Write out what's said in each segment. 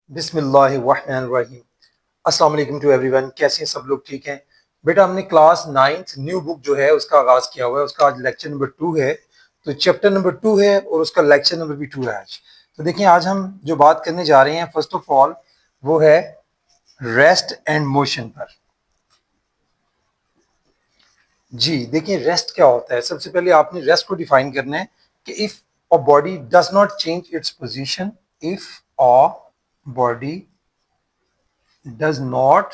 बिस्मिल्लाहिर्रहमानिर्रहीम। अस्सलाम वालेकुम टू एवरीवन। कैसे हैं सब लोग? ठीक हैं बेटा। हमने क्लास नाइन्थ न्यू बुक जो है उसका आगाज किया हुआ है। उसका आज लेक्चर नंबर 2 है। तो चैप्टर नंबर 2 है और उसका लेक्चर नंबर भी 2 है आज। तो देखिए आज हम जो बात करने जा रहे हैं फर्स्ट ऑफ ऑल वो है रेस्ट एंड मोशन पर। जी देखिए रेस्ट क्या होता है। सबसे पहले आपने रेस्ट को डिफाइन करना है कि if a body does not change its position, if a body does not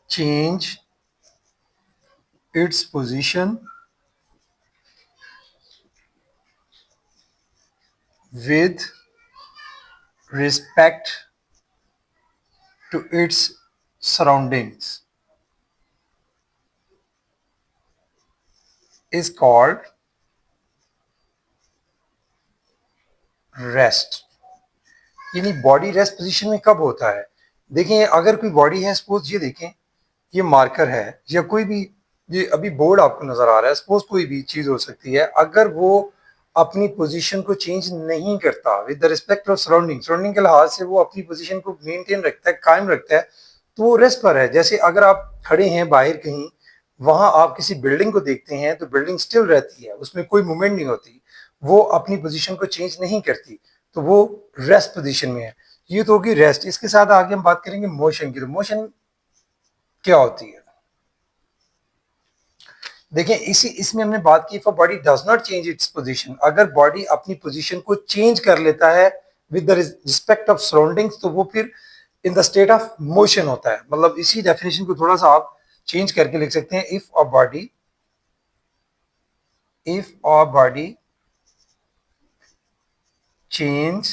change its position with respect to its surroundings is called rest। यानी बॉडी रेस्ट पोजीशन में कब होता है? देखें अगर कोई बॉडी है, सपोज ये देखें ये मार्कर है या कोई भी, ये अभी बोर्ड आपको नजर आ रहा है, सपोज कोई भी चीज हो सकती है। अगर वो अपनी पोजीशन को चेंज नहीं करता with the respect of surrounding, surrounding के लिहाज से वो अपनी पोजीशन को मेंटेन रखता है, कायम रखता है, तो वो रेस्ट पर है। जैसे अगर आप खड़े हैं बाहर कहीं, वहां आप किसी बिल्डिंग को देखते हैं तो बिल्डिंग स्टिल रहती है, उसमें कोई मूवमेंट नहीं होती, वो अपनी पोजीशन को चेंज नहीं करती, तो वो रेस्ट पोजीशन में है। ये तो होगी रेस्ट। इसके साथ आगे हम बात करेंगे मोशन की। तो मोशन क्या होती है? देखिए इसी इसमें हमने बात की, body does not change its position, अगर बॉडी अपनी पोजीशन को चेंज कर लेता है with the respect of surroundings, तो वो फिर in the state of motion होता है। मतलब इसी डेफिनेशन को थोड़ा सा आप चेंज करके लिख सकते हैं। If a body change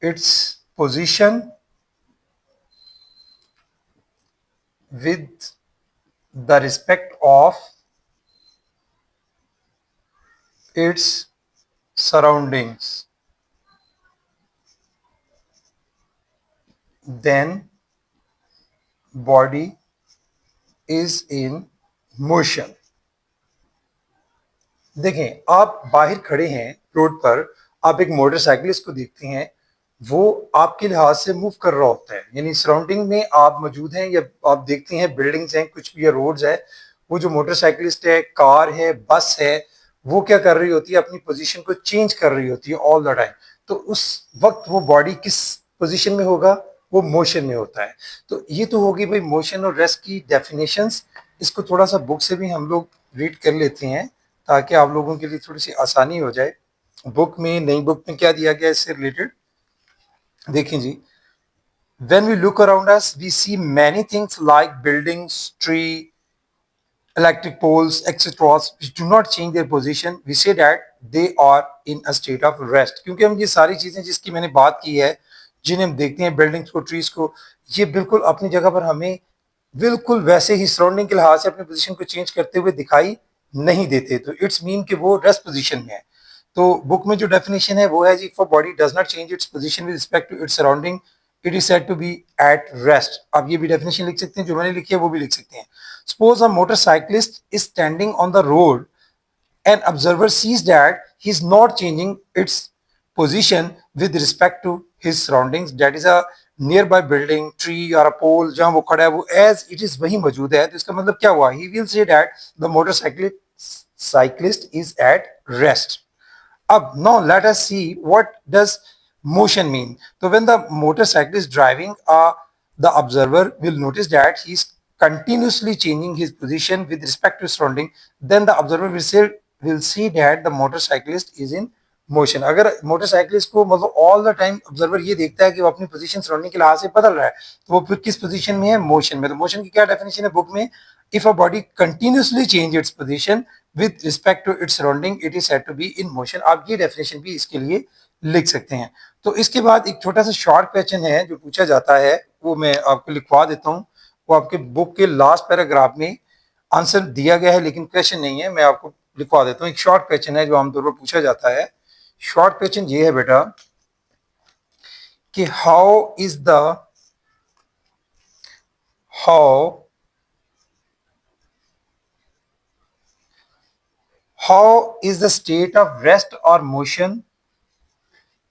its position with the respect of its surroundings, then body is in motion. देखें आप बाहर खड़े हैं रोड पर, आप एक मोटरसाइकिलिस्ट को देखते हैं, वो आपके लिहाज से मूव कर रहा होता है, यानी सराउंडिंग में आप मौजूद हैं या आप देखते हैं बिल्डिंग्स हैं, कुछ भी, या रोड्स है। वो जो मोटरसाइकिलिस्ट है, कार है, बस है, वो क्या कर रही होती है? अपनी पोजीशन को चेंज कर रही होती है ऑल द टाइम। तो उस वक्त वो बॉडी किस पोजीशन में होगा? वो मोशन में होता है। तो ये तो होगी भाई मोशन और रेस्ट की डेफिनेशंस। इसको थोड़ा सा बुक से भी हम लोग रीड कर लेते हैं ताकि आप लोगों के लिए थोड़ी सी आसानी हो जाए। बुक में, नई बुक में क्या दिया गया है इससे रिलेटेड? देखें जी, when we look around us we see many things like buildings, tree, electric poles, etc., which do not change their position. We say that they are in a state of rest। क्योंकि हम ये सारी चीजें जिसकी मैंने बात की है, जिन्हें हम देखते हैं, बिल्डिंग्स को, ट्रीज को, ये बिल्कुल अपनी जगह पर हमें बिल्कुल वैसे ही सराउंडिंग के लिहाज से अपनी पोजीशन को चेंज करते हुए दिखाई नहीं देते। तो इट्स मीन कि वो रेस्ट पोजीशन में है। तो बुक में जो डेफिनेशन है वो है जी, for body does not change its position with respect to its surrounding, it is said to be at rest. आप ये भी डेफिनेशन लिख सकते हैं, जो मैंने लिखी है वो भी लिख सकते हैं। Suppose a motorcyclist is standing on the road, an observer sees that he is not changing its position with respect to his surroundings, that is a nearby building, tree or a pole, जहां वो खड़ा है वो as it is वही मौजूद है। तो इसका मतलब क्या हुआ? He will say that the motorcyclist is at rest। अब now let us see what does motion mean। So when the motorcycle is driving, the observer will notice that he is continuously changing his position with respect to surrounding। Then the observer will see that the motorcyclist is in motion. अगर motorcyclist को मतलब all the time observer ये देखता है कि वो अपनी position surrounding के लिहाज से बदल रहा है, तो वो फिर किस पोजीशन में है? मोशन में। तो मोशन की क्या डेफिनेशन है बुक में? If a body continuously change its position with respect to its surrounding, it is said to be in motion. आप ये डेफिनेशन भी इसके लिए लिख सकते हैं। तो इसके बाद एक छोटा सा शॉर्ट क्वेश्चन है जो पूछा जाता है, वो मैं आपको लिखवा देता हूँ। वो आपके बुक के लास्ट पैराग्राफ में आंसर दिया गया है, लेकिन क्वेश्चन नहीं है, मैं आपको लिखवा देता हूँ। एक शॉर्ट क्वेश्चन है जो आमतौर पर पूछा जाता है। शॉर्ट क्वेश्चन ये है बेटा कि how how is the state of rest और motion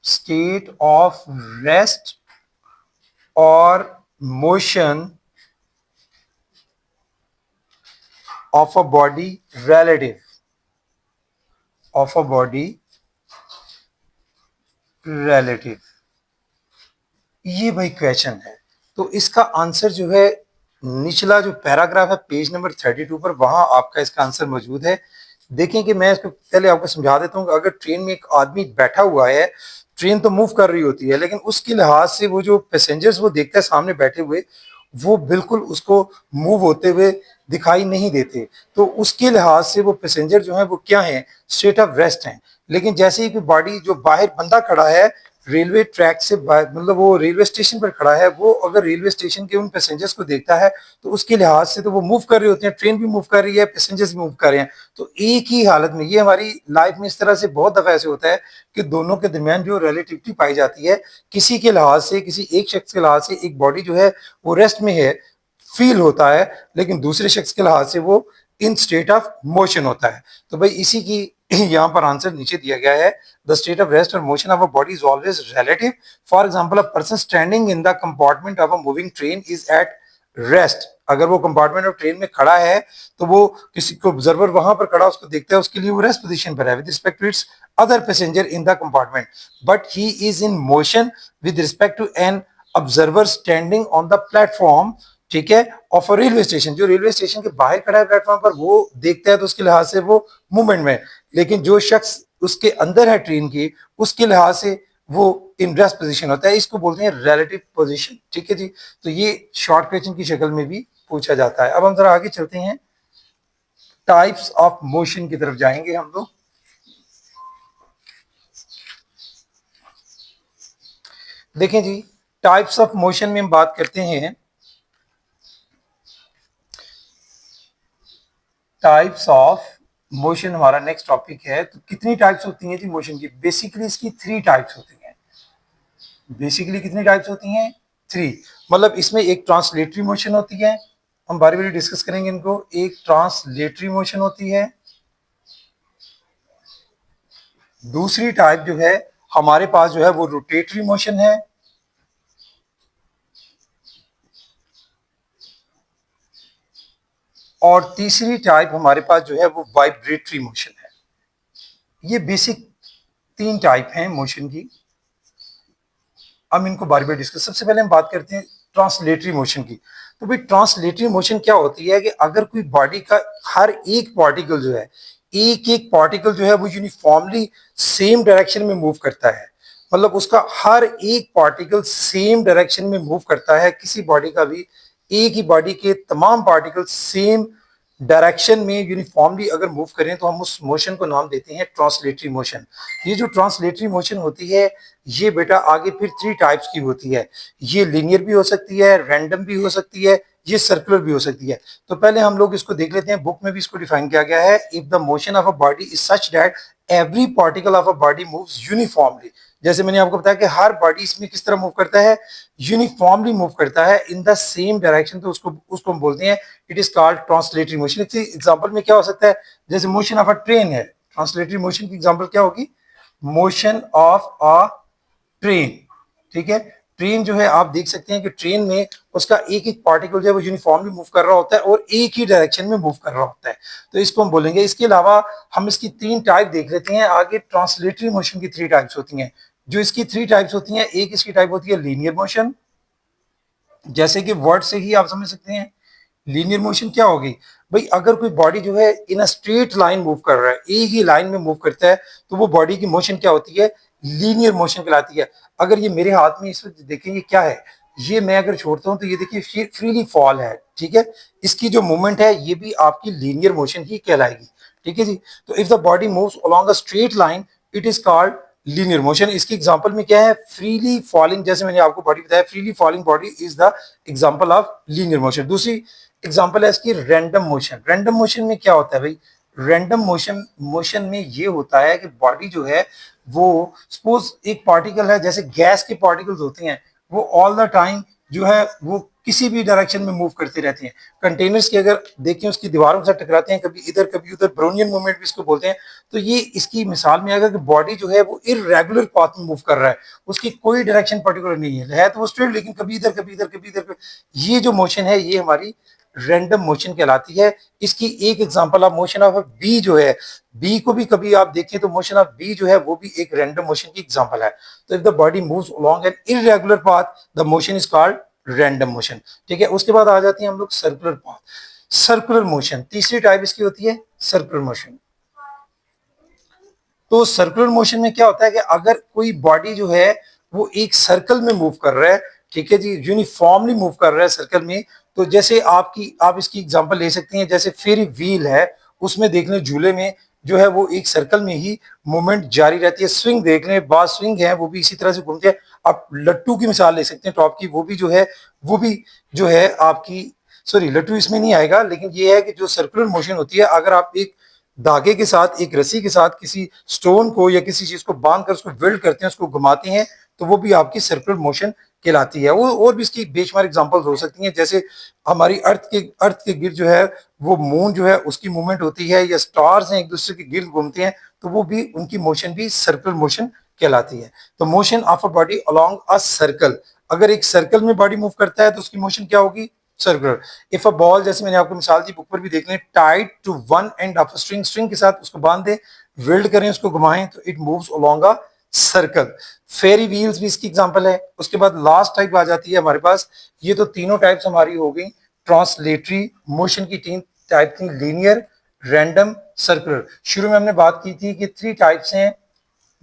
state of rest or motion of a body relative of a body relative। ये भाई क्वेश्चन है, तो इसका आंसर जो है निचला जो पैराग्राफ है पेज नंबर 32 पर, वहां आपका इसका आंसर मौजूद है। देखें कि मैं इसको पहले आपको समझा देता हूं कि अगर ट्रेन में एक आदमी बैठा हुआ है, ट्रेन तो मूव कर रही होती है, लेकिन उसके लिहाज से वो जो पैसेंजर्स वो देखता है सामने बैठे हुए, वो बिल्कुल उसको मूव होते हुए दिखाई नहीं देते। तो उसके लिहाज से वो पैसेंजर जो है वो क्या है, स्टेट ऑफ रेस्ट हैं। लेकिन जैसे ही कोई बॉडी जो बाहर बंदा खड़ा है रेलवे ट्रैक से, मतलब वो रेलवे स्टेशन पर खड़ा है, वो अगर रेलवे स्टेशन के उन पैसेंजर्स को देखता है तो उसके लिहाज से तो वो मूव कर रहे होते हैं, ट्रेन भी मूव कर रही है, पैसेंजर्स भी मूव कर रहे हैं। तो एक ही हालत में, ये हमारी लाइफ में इस तरह से बहुत दफा ऐसे होता है कि दोनों के दरमियान जो रिलेटिविटी पाई जाती है, किसी के लिहाज से, किसी एक शख्स के लिहाज से एक बॉडी जो है वो रेस्ट में है, फील होता है, लेकिन दूसरे शख्स के लिहाज से वो इन स्टेट ऑफ मोशन होता है। तो भाई इसी की यहाँ पर आंसर नीचे दिया गया है, द स्टेट ऑफ रेस्ट और motion of a body is always relative. For example, a person standing in the compartment of a moving train is at rest. अगर वो कंपार्टमेंट ऑफ ट्रेन में खड़ा है तो वो किसी को ऑब्जर्वर वहां पर खड़ा उसको देखता है, उसके लिए वो रेस्ट पोजीशन पर है with respect to its other passenger in the compartment, but he is in motion with respect to an observer standing on the platform, ठीक है, ऑफ अ रेलवे स्टेशन। जो रेलवे स्टेशन के बाहर खड़ा है platform पर, वो देखता है तो उसके लिहाज से वो मूवमेंट में, लेकिन जो शख्स उसके अंदर है ट्रेन की, उसके लिहाज से वो इन रेस्ट पोजीशन होता है। इसको बोलते हैं रिलेटिव पोजीशन, ठीक है जी। तो ये शॉर्ट क्वेश्चन की शक्ल में भी पूछा जाता है। अब हम जरा आगे चलते हैं, टाइप्स ऑफ मोशन की तरफ जाएंगे हम लोग। देखें जी, टाइप्स ऑफ मोशन में हम बात करते हैं टाइप्स ऑफ मोशन, हमारा नेक्स्ट टॉपिक है। तो कितनी टाइप्स होती हैं जी मोशन की? बेसिकली इसकी 3 टाइप्स होती हैं। बेसिकली कितनी टाइप्स होती हैं? 3। मतलब इसमें एक ट्रांसलेटरी मोशन होती है, हम बारी बारी डिस्कस करेंगे इनको। एक ट्रांसलेटरी मोशन होती है, दूसरी टाइप जो है हमारे पास जो है वो रोटेटरी मोशन है, और तीसरी टाइप हमारे पास जो है वो वाइब्रेटरी मोशन है। ये बेसिक 3 टाइप हैं मोशन की। हम इनको बारी बारी डिस्कस। सबसे पहले हम बात करते हैं ट्रांसलेटरी मोशन की। तो भाई ट्रांसलेटरी मोशन क्या होती है कि अगर कोई बॉडी का हर एक पार्टिकल जो है, एक एक पार्टिकल जो है वो यूनिफॉर्मली सेम डायरेक्शन में मूव करता है, मतलब उसका हर एक पार्टिकल सेम डायरेक्शन में मूव करता है। किसी बॉडी का भी, एक ही बॉडी के तमाम पार्टिकल सेम डायरेक्शन में यूनिफॉर्मली अगर मूव करें तो हम उस मोशन को नाम देते हैं ट्रांसलेटरी मोशन। ये जो ट्रांसलेटरी मोशन होती है, ये बेटा आगे फिर 3 टाइप्स की होती है। ये लीनियर भी हो सकती है, रैंडम भी हो सकती है, ये सर्कुलर भी हो सकती है। तो पहले हम लोग इसको देख लेते हैं, बुक में भी इसको डिफाइन किया गया है। If the motion of a body is such that every particle of a body moves uniformly, जैसे मैंने आपको बताया कि हर बॉडी इसमें किस तरह मूव करता है, यूनिफॉर्मली मूव करता है इन द सेम डायरेक्शन, तो उसको उसको हम बोलते हैं it is called translatory motion. Example में क्या हो सकता है, जैसे मोशन ऑफ अ ट्रेन है, ट्रांसलेटरी मोशन की एग्जांपल क्या होगी, मोशन ऑफ अ ट्रेन, ठीक है। ट्रेन जो है आप देख सकते हैं कि ट्रेन में उसका एक एक पार्टिकल जो है वो यूनिफॉर्मली मूव कर रहा होता है और एक ही डायरेक्शन में मूव कर रहा होता है, तो इसको हम बोलेंगे। इसके अलावा हम इसकी 3 टाइप देख लेते हैं आगे। ट्रांसलेटरी मोशन की 3 टाइप्स होती हैं। जो इसकी 3 टाइप्स होती हैं, एक इसकी टाइप होती है लीनियर मोशन, जैसे कि वर्ड से ही आप समझ सकते हैं। लीनियर मोशन क्या होगी भाई, अगर कोई बॉडी जो है इन अ स्ट्रेट लाइन मूव कर रहा है, एक ही लाइन में मूव करता है, तो वो बॉडी की मोशन क्या होती है, लीनियर मोशन कहलाती है। अगर ये मेरे हाथ में इस वक्त देखें ये क्या है, ये मैं अगर छोड़ता हूं तो ये देखिए फ्रीली फॉल है, ठीक है। इसकी जो मूवमेंट है ये भी आपकी लीनियर मोशन ही कहलाएगी, ठीक है जी। तो if the body moves along a straight line it is called linear motion. इसकी एग्जांपल में क्या है, फ्रीली फॉलिंग, जैसे मैंने आपको बॉडी बताया, freely falling body is the example of linear motion. दूसरी एग्जांपल है इसकी रैंडम मोशन। रैंडम मोशन में क्या होता है भाई, रैंडम मोशन मोशन में ये होता है कि बॉडी जो है वो, सपोज एक पार्टिकल है, जैसे गैस के पार्टिकल्स होते हैं, वो ऑल द टाइम जो है वो किसी भी डायरेक्शन में मूव करती रहती हैं। कंटेनर्स की अगर देखें उसकी दीवारों से टकराते हैं, कभी इधर कभी उधर, ब्रोनियन मूवमेंट भी इसको बोलते हैं। तो ये इसकी मिसाल में आएगा कि बॉडी जो है वो इरेगुलर पाथ में मूव कर रहा है, उसकी कोई डायरेक्शन पर्टिकुलर नहीं है तो वो स्ट्रेट, लेकिन कभी इधर कभी इधर कभी इधर। ये जो मोशन है ये हमारी रैंडम मोशन कहलाती है। इसकी एक एग्जांपल आप मोशन ऑफ बी जो है, बी को भी कभी आप देखें तो मोशन ऑफ बी जो है वो भी एक रैंडम मोशन की एग्जांपल है। तो if the body moves along an irregular path the motion is called random motion. ठीक है, उसके बाद आ जाती है हम लोग सर्कुलर पाथ, सर्कुलर मोशन। तीसरी टाइप इसकी होती है सर्कुलर मोशन। तो सर्कुलर मोशन में क्या होता है कि अगर कोई बॉडी जो है वो एक सर्कल में मूव कर रहा है, ठीक है जी, यूनिफॉर्मली मूव कर रहा है सर्कल में, तो जैसे आप इसकी एग्जांपल ले सकते हैं, जैसे फेरी व्हील है, उसमें देख लें झूले में जो है वो एक सर्कल में ही मूवमेंट जारी रहती है। स्विंग देख लें, बास स्विंग है वो भी इसी तरह से घूमते हैं। आप लट्टू की मिसाल ले सकते हैं टॉप की, वो भी जो है आपकी, सॉरी लट्टू इसमें नहीं आएगा, लेकिन ये है कि जो सर्कुलर मोशन होती है, अगर आप एक धागे के साथ, एक रस्सी के साथ किसी स्टोन को या किसी चीज को बांध कर उसको वेल्ड करते हैं, उसको घुमाते हैं, तो वो भी आपकी सर्कुलर मोशन कहलाती है। वो और भी इसकी बेशुमार एग्जांपल्स हो सकती हैं, जैसे हमारी अर्थ के गिर्द जो है वो मून जो है उसकी मूवमेंट होती है, या स्टार्स हैं एक दूसरे के गिर्द घूमते हैं, तो वो भी उनकी मोशन भी सर्कुलर मोशन कहलाती है। तो motion of a body along a circle, अगर एक सर्कल में बॉडी मूव करता है तो उसकी मोशन क्या होगी, सर्कुलर। इफ अ बॉल, जैसे मैंने आपको मिसाल दी, बुक पर भी देख लें, tied to one end of string, string के साथ उसको बांध दें, वेल्ड करें, उसको घुमाएं, तो it moves along a circle. Ferris wheels भी इसकी एग्जांपल है। उसके बाद लास्ट टाइप आ जाती है हमारे पास, ये तो तीनों टाइप्स हमारी हो गई ट्रांसलेटरी मोशन की, तीन टाइप थी, लीनियर, रैंडम, सर्कुलर। शुरू में हमने बात की थी कि थ्री टाइप्स हैं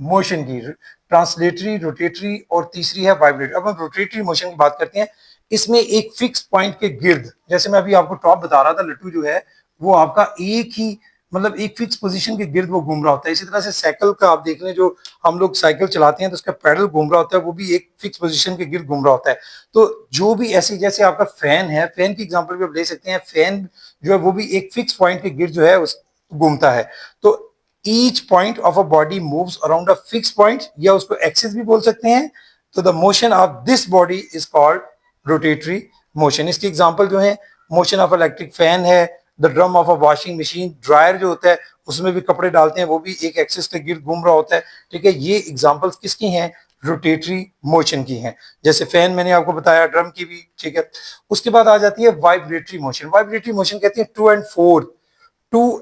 मोशन की, ट्रांसलेटरी, रोटेटरी और तीसरी है वाइब्रेटरी। अब हम रोटेटरी मोशन की बात करते हैं। इसमें एक फिक्स पॉइंट के गिर्द, जैसे मैं अभी आपको टॉप बता रहा था, लट्टू जो है वो आपका एक ही, मतलब एक फिक्स पोजीशन के गिर्द वो घूम रहा होता है। इसी तरह से साइकिल का आप देख लें, जो हम लोग साइकिल चलाते हैं तो उसका पैडल घूम रहा होता है, वो भी एक फिक्स पोजीशन के गिर्द घूम रहा होता है। तो जो भी ऐसी, जैसे आपका फैन है, फैन की एग्जांपल भी आप ले सकते हैं, फैन जो है वो भी एक फिक्स पॉइंट के गिर्द जो है उस घूमता है। तो each point of a body moves around a fix point, या उसको एक्सिस भी बोल सकते हैं। तो the motion of this body is called rotatory motion. इसकी एग्जांपल जो है, मोशन ऑफ इलेक्ट्रिक फैन है, the drum of a washing machine, dryer जो होता है उसमें भी कपड़े डालते हैं, वो भी एक एक्सिस के गिर्द घूम रहा होता है। ठीक है, ये एग्जांपल्स किसकी हैं, रोटेटरी मोशन की हैं। जैसे फैन मैंने आपको बताया, ड्रम की भी। ठीक है, उसके बाद आ जाती है वाइब्रेटरी मोशन। वाइब्रेटरी मोशन कहते हैं टू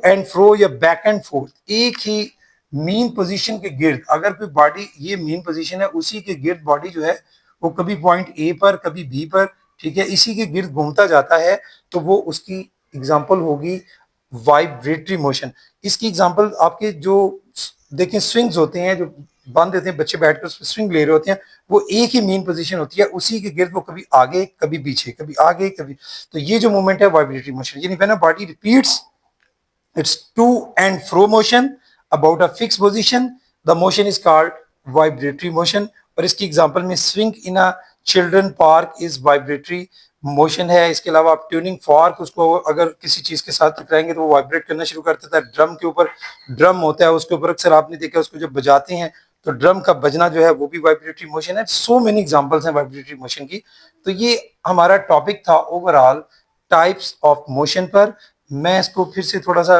एंड फ्रो या बैक एंड फोर्थ, एक ही मीन पोजीशन के गिर्द, अगर कोई बॉडी, ये मीन पोजीशन है, उसी के गिर्द बॉडी जो है वो कभी पॉइंट ए पर कभी बी पर, ठीक है, इसी के गिर्द घूमता जाता है, तो वो उसकी एग्जांपल होगी वाइब्रेटरी मोशन। इसकी एग्जांपल आपके जो देखें स्विंग्स होते हैं, जो बांध देते हैं बच्चे बैठकर उस पर स्विंग ले रहे होते हैं, वो एक ही मेन पोजीशन होती है, उसी के गिर्द वो कभी आगे कभी पीछे, कभी आगे कभी, तो ये जो मूवमेंट है वाइब्रेटरी मोशन। यानी when a body repeats its to and fro motion about a fixed position, the motion is called vibratory motion। और इसकी एग्जांपल में swing in a children park is vibratory motion है। इसके अलावा आप tuning fork, उसको अगर किसी चीज के साथ टकराएंगे तो वो वाइब्रेट करना शुरू कर देता है। ड्रम के ऊपर, ड्रम होता है उसके ऊपर, अक्सर आपने देखा उसको जब बजाते हैं तो ड्रम का बजना जो है वो भी वाइब्रेटरी मोशन है। सो मेनी एग्जांपल्स हैं वाइब्रेटरी मोशन की। तो ये हमारा टॉपिक था ओवरऑल टाइप्स ऑफ मोशन पर। मैं इसको फिर से थोड़ा सा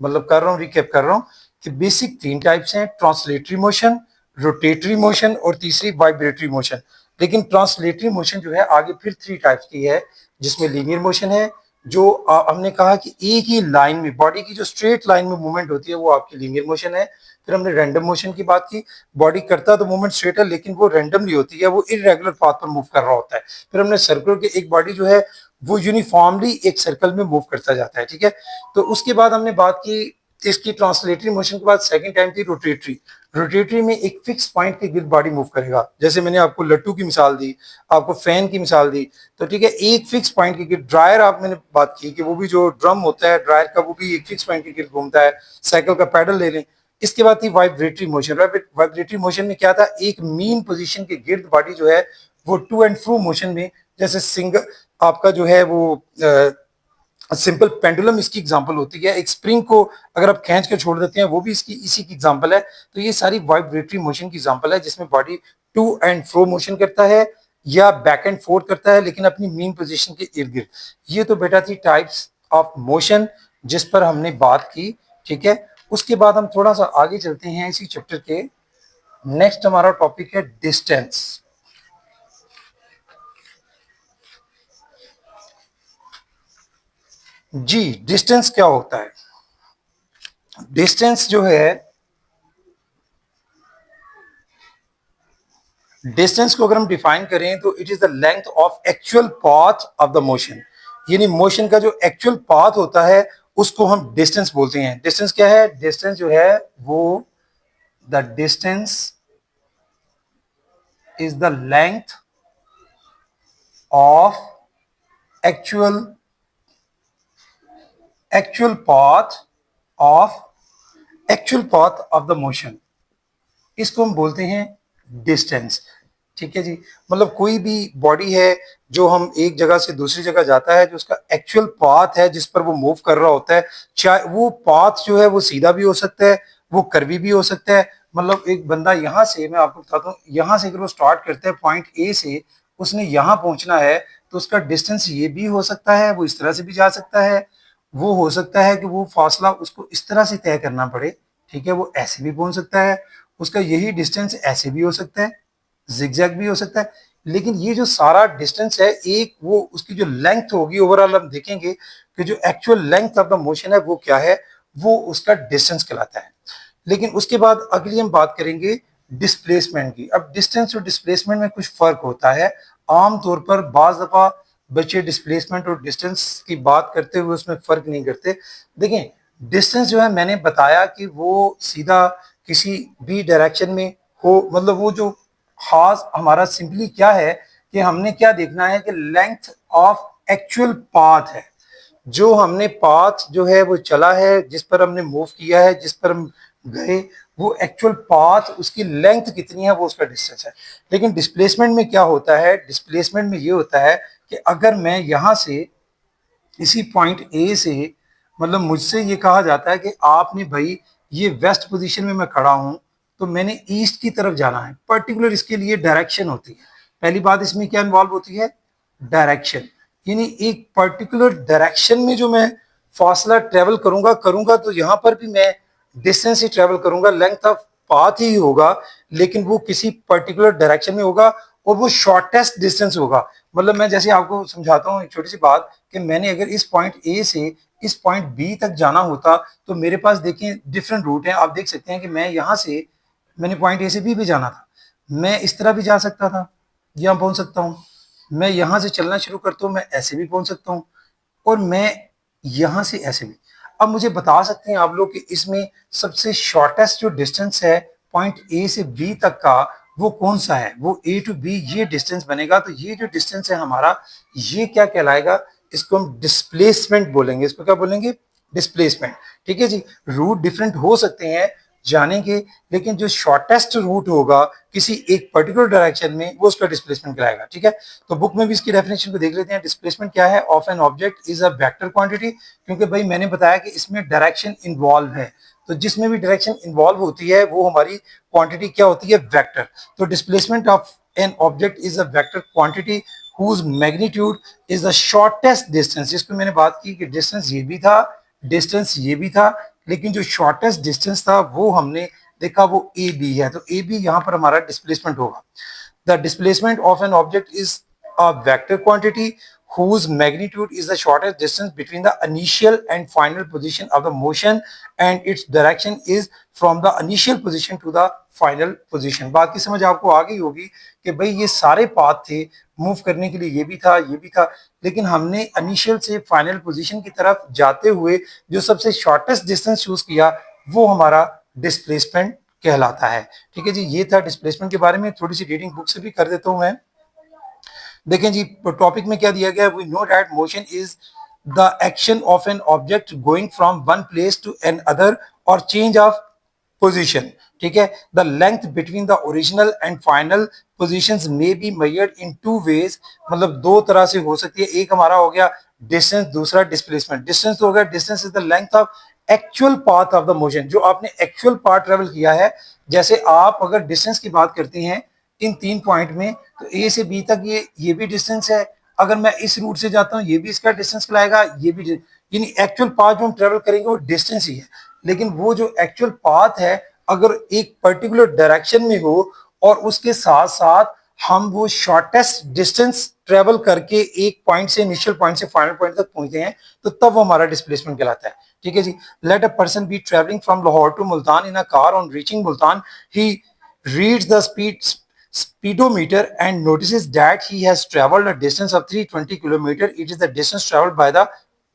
मतलब कर रहा हूँ, रिकैप कर रहा हूँ कि बेसिक तीन टाइप्स हैं, ट्रांसलेटरी मोशन, रोटेटरी मोशन और तीसरी वाइब्रेटरी मोशन। लेकिन ट्रांसलेटरी मोशन जो है आगे फिर थ्री टाइप्स की है, जिसमें लीनियर मोशन है, जो हमने कहा कि एक ही लाइन में बॉडी की जो स्ट्रेट लाइन में मूवमेंट होती है वो आपकी लीनियर मोशन है। फिर हमने रैंडम मोशन की बात की, बॉडी करता तो मूवमेंट स्ट्रेट है लेकिन वो रैंडमली होती है, वो इरेगुलर पाथ पर मूव कर रहा होता है। फिर हमने सर्कुलर के, एक बॉडी जो है वो यूनिफॉर्मली एक सर्कल में मूव करता जाता है। ठीक है, तो उसके बाद हमने बात की इसकी ट्रांसलेटरी मोशन के बाद सेकंड टाइम थी रोटेटरी। रोटेटरी में एक फिक्स पॉइंट के गिर्द बॉडी मूव करेगा, जैसे मैंने आपको लट्टू की मिसाल दी, आपको फैन की मिसाल दी, तो ठीक है, एक फिक्स पॉइंट के गिर्द। ड्रायर आप मैंने बात की कि वो भी जो ड्रम होता है ड्रायर का, वो भी एक फिक्स पॉइंट के गिर्द घूमता है। साइकिल का पैडल ले लें। इसके बाद थी वाइब्रेटरी मोशन। वाइब्रेटरी मोशन में क्या था, एक मीन पोजीशन के गिर्द बॉडी जो है वो टू एंड फ्रो मोशन में, जैसे सिंगल आपका जो है वो सिंपल पेंडुलम इसकी एग्जांपल होती है। एक स्प्रिंग को अगर आप खींच के छोड़ देते हैं, वो भी इसकी इसी की एग्जांपल है। तो ये सारी वाइब्रेटरी मोशन की एग्जांपल है, जिसमें body to and fro motion करता है। या बैक एंड फोर्थ करता है लेकिन अपनी मीन पोजीशन के इर्द गिर्द। ये तो बेटा थी टाइप्स ऑफ मोशन जिस पर हमने बात की, ठीक है। उसके बाद हम थोड़ा सा आगे चलते हैं इसी चैप्टर के। नेक्स्ट हमारा टॉपिक है डिस्टेंस। जी, डिस्टेंस क्या होता है? डिस्टेंस जो है, डिस्टेंस को अगर हम डिफाइन करें तो it is the length of actual path of the motion, यानी मोशन का जो एक्चुअल पाथ होता है उसको हम डिस्टेंस बोलते हैं। डिस्टेंस क्या है? डिस्टेंस जो है वो the distance is the length of actual actual path of actual path of the motion, इसको हम बोलते हैं डिस्टेंस। ठीक है जी। मतलब कोई भी बॉडी है जो हम एक जगह से दूसरी जगह जाता है, जो उसका एक्चुअल पाथ है जिस पर वो मूव कर रहा होता है, चाहे वो पाथ जो है वो सीधा भी हो सकता है, वो कर्वी भी हो सकता है। मतलब एक बंदा यहाँ से, मैं आपको बताता हूँ, यहाँ से अगर वो स्टार्ट करता है पॉइंट ए से, उसने यहाँ पहुंचना है तो उसका डिस्टेंस ये भी हो सकता है, वो इस तरह से भी जा सकता है। वो हो सकता है कि वो फासला उसको इस तरह से तय करना पड़े, ठीक है, वो ऐसे भी पहुंच सकता है। उसका यही डिस्टेंस ऐसे भी हो सकता है, जिगजैग भी हो सकता है। लेकिन ये जो सारा डिस्टेंस है, एक वो उसकी जो लेंथ होगी ओवरऑल, हम देखेंगे कि जो actual length of the motion है वो क्या है, वो उसका डिस्टेंस कहलाता है। लेकिन उसके बाद अगली हम बात करेंगे डिस्प्लेसमेंट की। अब डिस्टेंस और डिस्प्लेसमेंट में कुछ फर्क होता है। आमतौर पर बाज दफा बच्चे डिस्प्लेसमेंट और डिस्टेंस की बात करते हुए उसमें फर्क नहीं करते। देखें, डिस्टेंस जो है मैंने बताया कि वो सीधा किसी भी डायरेक्शन में हो, मतलब वो जो खास हमारा सिंपली क्या है कि हमने क्या देखना है कि लेंथ ऑफ एक्चुअल पाथ है, जो हमने पाथ जो है वो चला है, जिस पर हमने मूव किया है, जिस पर हम गए, वो एक्चुअल पाथ उसकी लेंथ कितनी है वो उसका डिस्टेंस है। लेकिन डिस्प्लेसमेंट में क्या होता है? डिस्प्लेसमेंट में ये होता है कि अगर मैं यहाँ से इसी पॉइंट ए से, मतलब मुझसे ये कहा जाता है कि आपने भाई ये वेस्ट पोजीशन में मैं खड़ा हूं तो मैंने ईस्ट की तरफ जाना है, पर्टिकुलर इसके लिए डायरेक्शन होती है। पहली बात इसमें क्या इन्वॉल्व होती है? डायरेक्शन, यानी एक पर्टिकुलर डायरेक्शन में जो मैं फासला ट्रेवल करूंगा करूंगा तो यहां पर भी मैं डिस्टेंस ही ट्रेवल करूंगा, लेंथ ऑफ पाथ ही होगा, लेकिन वो किसी पर्टिकुलर डायरेक्शन में होगा और वो शॉर्टेस्ट डिस्टेंस होगा। मतलब मैं जैसे आपको समझाता हूँ एक छोटी सी बात कि मैंने अगर इस पॉइंट ए से इस पॉइंट बी तक जाना होता तो मेरे पास देखिए डिफरेंट रूट है। आप देख सकते हैं कि मैं यहाँ से, मैंने पॉइंट ए से बी भी जाना था, मैं इस तरह भी जा सकता था, यहाँ पहुंच सकता हूँ। मैं यहाँ से चलना शुरू करता हूँ, मैं ऐसे भी पहुंच सकता हूँ, और मैं यहाँ से ऐसे भी। अब मुझे बता सकते हैं आप लोग कि इसमें सबसे शॉर्टेस्ट जो डिस्टेंस है पॉइंट ए से बी तक का वो कौन सा है? वो ए टू बी ये डिस्टेंस बनेगा। तो ये जो डिस्टेंस है हमारा, ये क्या कहलाएगा? इसको हम डिस्प्लेसमेंट बोलेंगे। इसको क्या बोलेंगे? डिस्प्लेसमेंट। ठीक है जी। रूट डिफरेंट हो सकते हैं जाने के, लेकिन जो शॉर्टेस्ट रूट होगा किसी एक पर्टिकुलर डायरेक्शन में वो उसका डिस्प्लेसमेंट कराएगा। ठीक है, तो बुक में भी इसकी डेफिनेशन को देख लेते हैं। डिस्प्लेसमेंट क्या है? Of an object is a vector quantity, क्योंकि भाई मैंने बताया कि इसमें डायरेक्शन इन्वॉल्व है, तो जिसमें भी डायरेक्शन इन्वॉल्व होती है वो हमारी क्वांटिटी क्या होती है? वेक्टर। तो displacement of an object is a vector quantity whose magnitude is the shortest distance। जिसको मैंने बात की कि डिस्टेंस ये भी था, डिस्टेंस ये भी था, लेकिन जो शॉर्टेस्ट डिस्टेंस था वो हमने देखा वो ए बी है। तो ए बी यहाँ पर हमारा डिस्प्लेसमेंट होगा। The displacement of an object is a vector quantity whose magnitude is the shortest distance between the initial and final position of the motion and its direction is from the initial position to the final position। बात की समझ आपको आ गई होगी कि भाई ये सारे पाथ थे, मूव करने के लिए ये भी था, ये भी था, लेकिन हमने इनिशियल से फाइनल पोजीशन की तरफ जाते हुए जो सबसे शॉर्टेस्ट डिस्टेंस चूज किया वो हमारा डिस्प्लेसमेंट कहलाता है। ठीक है जी, ये था डिस्प्लेसमेंट के बारे में। थोड़ी सी रीडिंग बुक से भी कर देता हूं मैं। देखें जी, टॉपिक में क्या दिया गया है? We know that motion is the action of an object going from one place to another और चेंज ऑफ पोजीशन। ठीक है, the length between the original and final positions में be measured in two ways. मतलब दो तरह से हो सकती है। एक हमारा हो गया डिस्टेंस, दूसरा डिस्प्लेसमेंट। डिस्टेंस तो हो गया, distance is the length of actual path of the motion, जो आपने एक्चुअल पाथ ट्रेवल किया है। जैसे आप अगर डिस्टेंस की बात करते हैं इन 3 पॉइंट में, तो ए से बी तक ये भी डिस्टेंस है। अगर मैं इस रूट से जाता हूँ ये भी इसका डिस्टेंस कहलाएगा, ये भी, यानी एक्चुअल पाथ जो हम ट्रेवल करेंगे वो डिस्टेंस ही है। लेकिन वो जो एक्चुअल पाथ है अगर एक पर्टिकुलर डायरेक्शन में हो और उसके साथ साथ हम वो शॉर्टेस्ट डिस्टेंस ट्रेवल करके एक पॉइंट से, इनिशियल पॉइंट से फाइनल पॉइंट तक पहुंचते हैं, तो तब वो हमारा डिस्प्लेसमेंट कहलाता है। ठीक है जी। Let a person be travelling from Lahore to Multan in a car, on reaching Multan he reads the speedometer and notices that he has traveled a distance of 320 kilometer. It is the distance traveled by the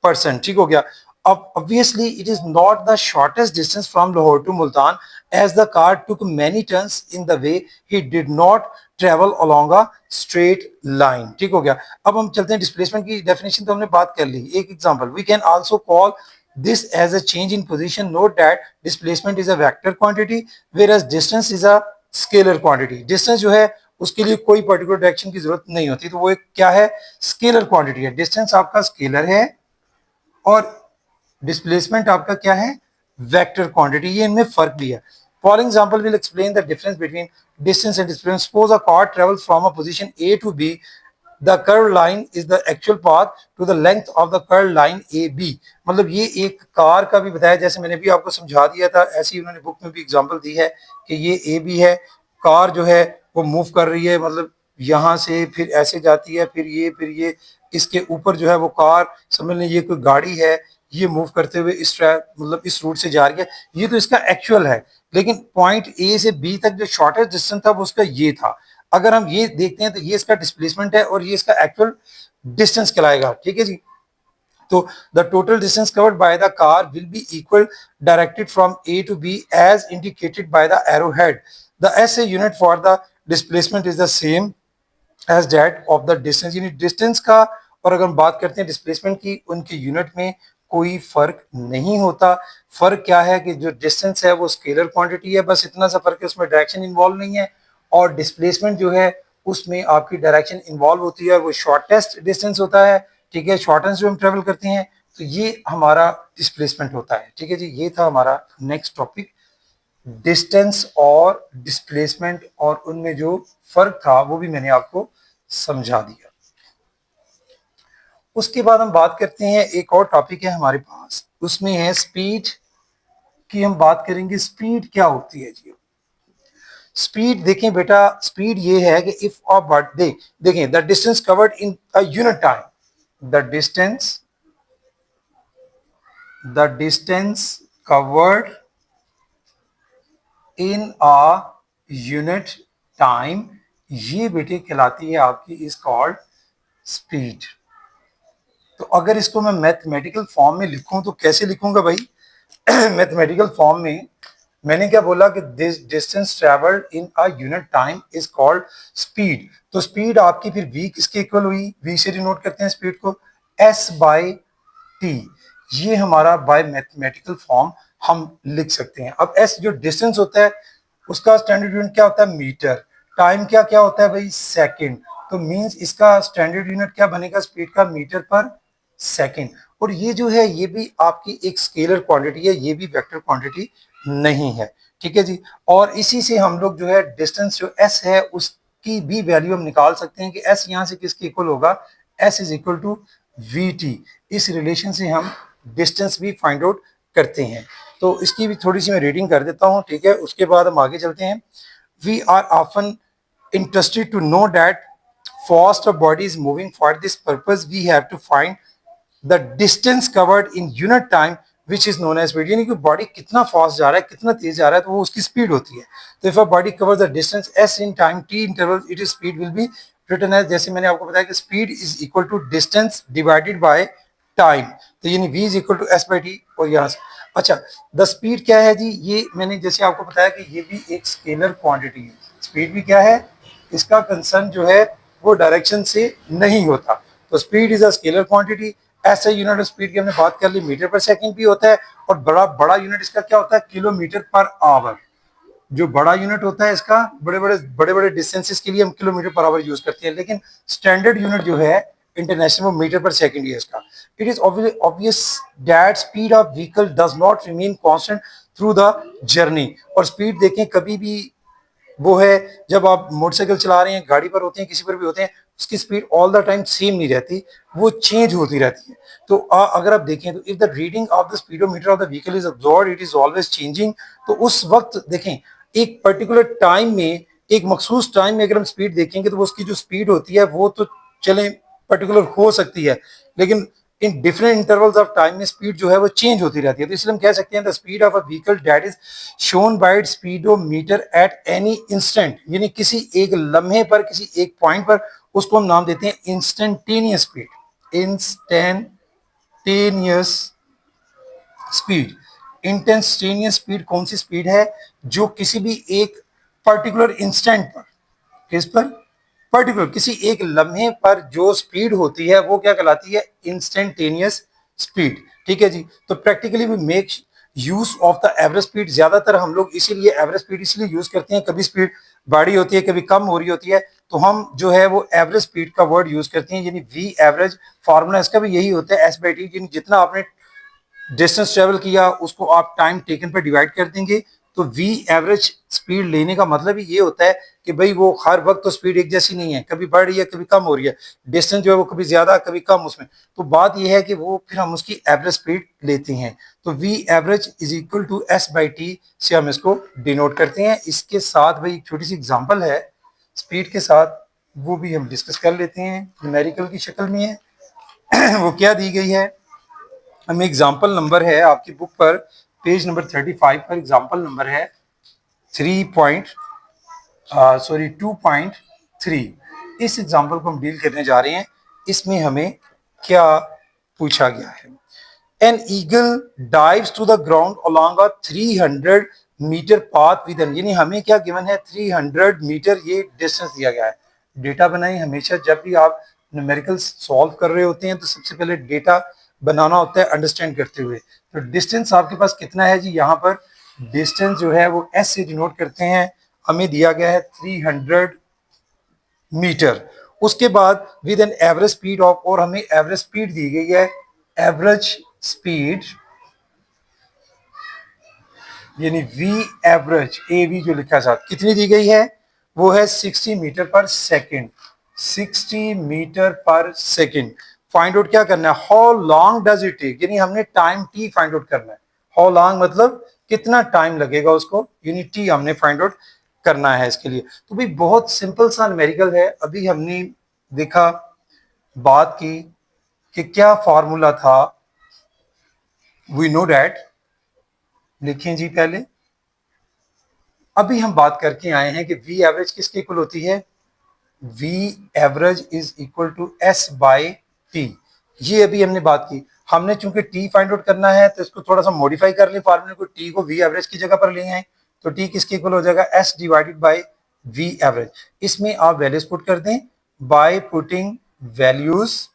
person. ठीक हो गया। अब obviously it is not the shortest distance from Lahore to Multan, as the car took many turns in the way. He did not travel along a straight line. ठीक हो गया। अब हम चलते हैं डिस्प्लेसमेंट की डेफिनेशन, तो हमने बात कर ली। एक example, we can also call this as a change in position. Note that displacement is a vector quantity whereas distance is a scalar quantity. Distance जो है उसके लिए कोई पर्टिकुलर डायरेक्शन की जरूरत नहीं होती, तो वो एक क्या है, स्केलर क्वांटिटी है। डिस्टेंस आपका स्केलर है और डिस्प्लेसमेंट आपका क्या है, वेक्टर क्वांटिटी। ये इनमें फर्क भी है। For example will explain the difference between distance and displacement. Suppose a car travels from a position A to B, the curve line is the actual path to the length of the curve line A B. मतलब ये एक car का भी बताया, जैसे मैंने भी आपको समझा दिया था, ऐसे ही उन्होंने बुक में भी एग्जांपल दी है कि ये ए बी है, कार जो है वो मूव कर रही है, मतलब यहाँ से फिर ऐसे जाती है, फिर ये इसके ऊपर जो है वो कार, समझ लें ये कोई गाड़ी है, ये मूव करते हुए इस मतलब इस रूट से जा रही है। ये तो इसका एक्चुअल है, लेकिन पॉइंट ए से बी तक जो शॉर्टेस्ट डिस्टेंस था वो उसका ये था। अगर हम ये देखते हैं तो ये इसका डिस्प्लेसमेंट है और ये इसका एक्चुअल डिस्टेंस कहलाएगा। ठीक है जी। तो the total distance covered by the car will be equal directed from A to B as indicated by the arrow head. The SI unit for the displacement is the same as that of the distance. यानी distance का, और अगर हम बात करते हैं displacement की, उनके यूनिट में कोई फर्क नहीं होता। फर्क क्या है कि जो डिस्टेंस है वो स्केलर क्वांटिटी है, बस इतना सा फर्क है, उसमें डायरेक्शन इन्वॉल्व नहीं है। और डिस्प्लेसमेंट जो है उसमें आपकी डायरेक्शन इन्वॉल्व होती है, वो शॉर्टेस्ट डिस्टेंस होता है। ठीक है, शॉर्टेस्ट जो हम ट्रेवल करते हैं, तो ये हमारा डिस्प्लेसमेंट होता है। ठीक है जी, ये था हमारा नेक्स्ट टॉपिक, डिस्टेंस और डिस्प्लेसमेंट, और उनमें जो फर्क था वो भी मैंने आपको समझा दिया। उसके बाद हम बात करते हैं, एक और टॉपिक है हमारे पास, उसमें है स्पीड की। हम बात करेंगे स्पीड क्या होती है जी। स्पीड देखें बेटा, स्पीड ये है कि इफ ऑफ बट देखें the distance covered in a unit time, the distance covered in a unit time, ये बेटे कहलाती है आपकी इज कॉल्ड स्पीड। तो अगर इसको मैं मैथमेटिकल फॉर्म में लिखूं तो कैसे लिखूंगा भाई? मैथमेटिकल फॉर्म में मैंने क्या बोला कि this distance travelled in a unit time is called speed. तो स्पीड आपकी फिर v किसके इक्वल हुई? v से डिनोट करते हैं स्पीड को, s बाई टी। ये हमारा बाय मैथमेटिकल फॉर्म हम लिख सकते हैं। अब s जो डिस्टेंस होता है उसका स्टैंडर्ड यूनिट क्या होता है? मीटर। टाइम क्या क्या होता है भाई? सेकंड। तो मींस इसका स्टैंडर्ड यूनिट क्या बनेगा स्पीड का? मीटर पर सेकंड। और ये जो है ये भी आपकी एक स्केलर क्वांटिटी है, ये भी वेक्टर क्वांटिटी नहीं है। ठीक है जी। और इसी से हम लोग जो है डिस्टेंस जो s है उसकी भी वैल्यू हम निकाल सकते हैं कि s यहाँ से किसके इक्वल होगा? s is equal to V T. इस रिलेशन से हम डिस्टेंस भी फाइंड आउट करते हैं। तो इसकी भी थोड़ी सी मैं रीडिंग कर देता हूँ। ठीक है, उसके बाद हम आगे चलते हैं। We are often interested to know that fast a body is moving. For this purpose we have to find the distance covered in unit time which is known as speed। यानी कि बॉडी कितना fast जा रहा है, कितना तेज जा रहा है, तो वो उसकी स्पीड होती है। तो if a body covers the distance s in time t interval, it is speed will be written as, जैसे मैंने आपको बताया कि speed is equal to distance divided by time. तो यानी v is equal to s by T. और यहाँ से अच्छा, द स्पीड क्या है जी? ये मैंने जैसे आपको बताया कि ये भी एक स्केलर क्वांटिटी है। स्पीड भी क्या है? इसका कंसर्न जो है वो डायरेक्शन से नहीं होता। तो speed is a scalar quantity. ऐसे यूनिट ऑफ स्पीड की हमने बात कर ली, मीटर पर सेकंड भी होता है, और बड़ा बड़ा यूनिट इसका क्या होता है? Kilometre per hour. जो बड़ा यूनिट होता है इसका, बड़े बड़े डिस्टेंसेस के लिए हम किलोमीटर पर आवर यूज करते हैं, लेकिन स्टैंडर्ड यूनिट जो है इंटरनेशनल वो मीटर पर सेकंड ही है इसका। It is obvious that speed of vehicle does not remain constant through the journey. और स्पीड देखें कभी भी वो है जब आप मोटरसाइकिल चला रहे हैं, गाड़ी पर होते हैं, किसी पर भी होते हैं, उसकी speed all the time same नहीं रहती, वो चेंज होती रहती है। तो अगर आप देखें तो if the reading of the speedometer of the vehicle is absorbed, it is always changing. तो उस वक्त देखें, एक पर्टिकुलर टाइम में, एक मखसूस टाइम में अगर हम स्पीड देखेंगे तो उसकी जो स्पीड होती है वो तो चले पर्टिकुलर हो सकती है, लेकिन in different intervals of time में स्पीड जो है वो चेंज होती रहती है। तो इसलिए हम कह सकते हैं the speed of a vehicle that is shown by it's speedometer at any instant, यानी किसी एक लम्हे पर, किसी एक पॉइंट पर, उसको हम नाम देते हैं instantaneous speed. Instantaneous speed, instantaneous speed कौन सी स्पीड है? जो किसी भी एक पर्टिकुलर इंस्टेंट पर, किस पर? पर्टिकुलर किसी एक लम्हे पर जो स्पीड होती है वो क्या कहलाती है? Instantaneous speed. ठीक है जी। तो practically we make use of the average speed. ज्यादातर हम लोग इसीलिए एवरेज स्पीड इसलिए यूज करते हैं, कभी स्पीड बढ़ी होती है, कभी कम हो रही होती है, तो हम जो है वो एवरेज स्पीड का वर्ड यूज करते हैं, यानी वी एवरेज। फॉर्मूला इसका भी यही होता है, एस बाई टी, जितना आपने डिस्टेंस ट्रेवल किया उसको आप टाइम टेकन पर डिवाइड कर देंगे। तो वी एवरेज स्पीड लेने का मतलब ही ये होता है कि भाई वो हर वक्त तो स्पीड एक जैसी नहीं है, कभी बढ़ रही है, कभी कम हो रही है, डिस्टेंस जो है वो कभी ज्यादा कभी कम उसमें। तो बात ये है कि वो फिर हम उसकी एवरेज स्पीड लेते हैं। तो V average is equal to S by T से हम इसको डिनोट करते हैं। इसके साथ भाई एक छोटी सी एग्जांपल है स्पीड के साथ, वो भी हम डिस्कस कर लेते हैं, न्यूमेरिकल की शक्ल में है। वो क्या दी गई है हमें? एग्जाम्पल नंबर है आपकी बुक पर, पेज नंबर 35 पर एग्जाम्पल नंबर है 2.3। इस एग्जाम्पल को हम डील करने जा रहे हैं। इसमें हमें क्या पूछा गया है? An eagle dives to the ground along a 300 metre path with an, यानी हमें क्या गिवन है? 300 मीटर ये डिस्टेंस दिया गया है। डेटा बनाएं हमेशा जब भी आप न्यूमेरिकल सॉल्व कर रहे होते हैं तो सबसे पहले डेटा बनाना होता है अंडरस्टैंड करते हुए। तो डिस्टेंस आपके पास कितना है जी? यहाँ पर डिस्टेंस जो है वो एस से डिनोट करते हैं, हमें दिया गया है 300 मीटर। उसके बाद with an average speed of, और हमें एवरेज स्पीड दी गई है, एवरेज स्पीड यानी वी एवरेज, ए वी जो लिखा है साथ, कितनी दी गई है? वो है 60 metre per second. 60 metre per second. Find out क्या करना है? How long does it take, यानी हमने टाइम टी फाइंड आउट करना है। हाउ लॉन्ग मतलब कितना टाइम लगेगा उसको, यानी टी हमने फाइंड आउट करना है इसके लिए। तो भाई बहुत सिंपल सा न्यूमेरिकल है। अभी हमने देखा, बात की कि क्या फॉर्मूला था, वी नो डैट, लिखें जी पहले। अभी हम बात करके आए हैं कि वी एवरेज किसके इक्वल होती है? V average is equal to S by T. ये अभी हमने बात की। हमने चूंकि टी फाइंड आउट करना है तो इसको थोड़ा सा मॉडिफाई कर लें फार्मूले को, टी को वी एवरेज की जगह पर ले आए, तो टी किसके इक्वल हो जाएगा? S divided by V average. इसमें आप वैल्यूज पुट कर दें बाय पुटिंग वैल्यूज।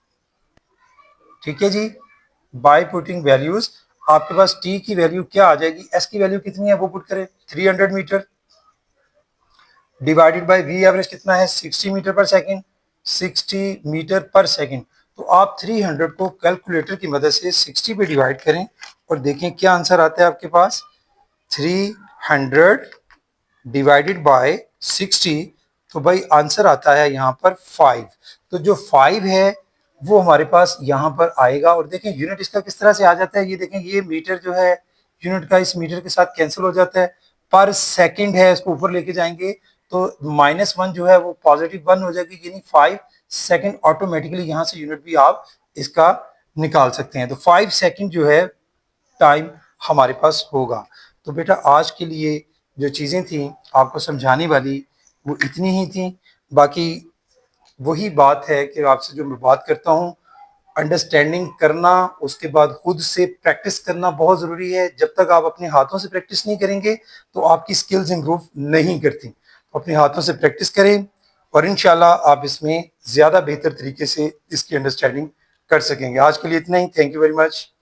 ठीक है जी, बाय पुटिंग वैल्यूज आपके पास टी की वैल्यू क्या आ जाएगी? एस की वैल्यू कितनी है वो पुट करें, 300 metre divided by V average कितना है? 60 metre per second. 60 metre per second. तो आप 300 को कैलकुलेटर की मदद से 60 पे डिवाइड करें और देखें क्या आंसर आता है आपके पास। 300 डिवाइडेड बाय 60, तो भाई आंसर आता है यहाँ पर 5। तो जो 5 है वो हमारे पास यहाँ पर आएगा। और देखें यूनिट इसका किस तरह से आ जाता है, ये देखें, ये मीटर जो है यूनिट का इस मीटर के साथ कैंसिल हो जाता है, पर सेकंड है, इसको ऊपर लेके जाएंगे तो -1 जो है वो +1 हो जाएगी, यानी 5 सेकंड ऑटोमेटिकली यहाँ से यूनिट भी आप इसका निकाल सकते हैं। तो 5 सेकंड जो है टाइम हमारे पास होगा। तो बेटा आज के लिए जो चीज़ें थी आपको समझाने वाली वो इतनी ही थी। बाकी वही बात है कि आपसे जो मैं बात करता हूँ, अंडरस्टैंडिंग करना, उसके बाद खुद से प्रैक्टिस करना बहुत ज़रूरी है। जब तक आप अपने हाथों से प्रैक्टिस नहीं करेंगे तो आपकी स्किल्स इंप्रूव नहीं करती। तो अपने हाथों से प्रैक्टिस करें और इंशाल्लाह आप इसमें ज़्यादा बेहतर तरीके से इसकी अंडरस्टैंडिंग कर सकेंगे। आज के लिए इतना ही। Thank you very much.